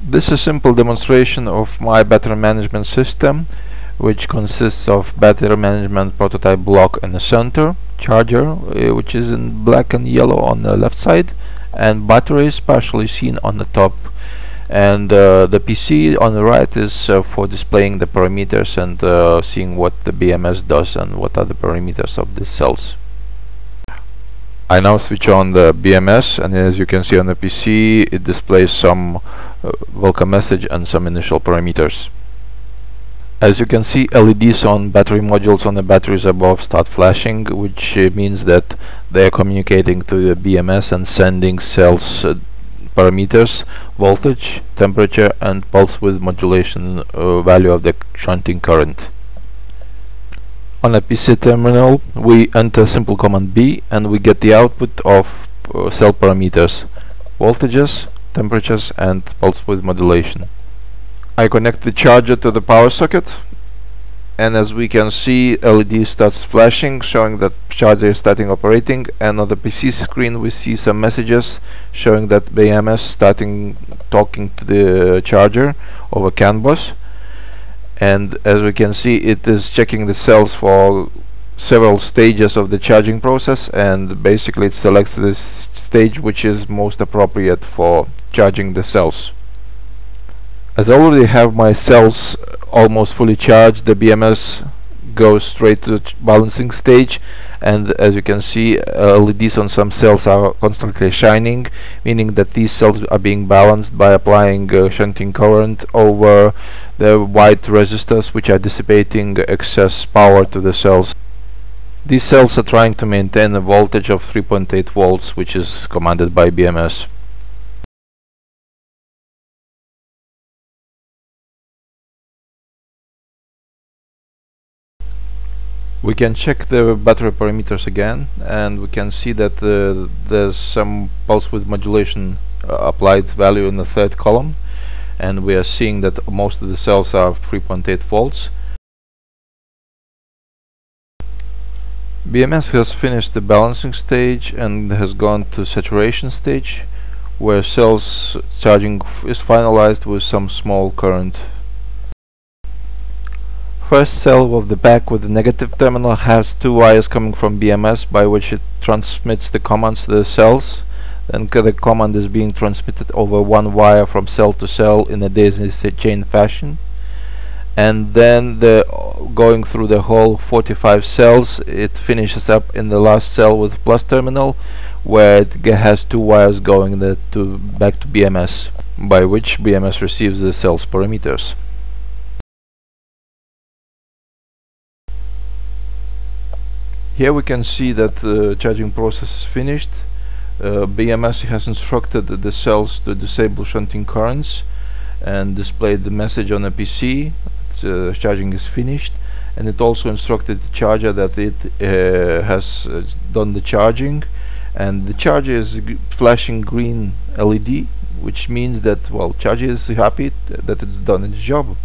This is a simple demonstration of my battery management system, which consists of battery management prototype block in the center, charger which is in black and yellow on the left side, and batteries partially seen on the top, and the PC on the right is for displaying the parameters and seeing what the BMS does and what are the parameters of the cells. I now switch on the BMS, and as you can see on the PC, it displays some welcome message and some initial parameters. As you can see, LEDs on battery modules on the batteries above start flashing, which means that they are communicating to the BMS and sending cells parameters, voltage, temperature, and pulse width modulation value of the shunting current. On a PC terminal, we enter simple command B and we get the output of cell parameters, voltages, temperatures, and pulse width modulation. I connect the charger to the power socket, and as we can see, LED starts flashing showing that charger is starting operating, and on the PC screen we see some messages showing that BMS starting talking to the charger over CAN bus. And as we can see, it is checking the cells for several stages of the charging process, and basically it selects this stage which is most appropriate for charging the cells. As I already have my cells almost fully charged, the BMS goes straight to the balancing stage, and as you can see, LEDs on some cells are constantly shining, meaning that these cells are being balanced by applying shunting current over the white resistors, which are dissipating excess power to the cells. These cells are trying to maintain a voltage of 3.8 volts, which is commanded by BMS. We can check the battery parameters again, and we can see that there's some pulse width modulation applied value in the third column, and we are seeing that most of the cells are 3.8 volts. BMS has finished the balancing stage and has gone to saturation stage, where cells charging is finalized with some small current. First cell of the back with the negative terminal has two wires coming from BMS by which it transmits the commands to the cells. Then the command is being transmitted over one wire from cell to cell in a daisy chain fashion, and then going through the whole 45 cells, it finishes up in the last cell with plus terminal, where it has two wires going back to BMS, by which BMS receives the cell's parameters. Here we can see that the charging process is finished. BMS has instructed the cells to disable shunting currents and displayed the message on a PC. Charging is finished, and it also instructed the charger that it has done the charging, and the charger is flashing green LED, which means that, well, charger is happy that it's done its job.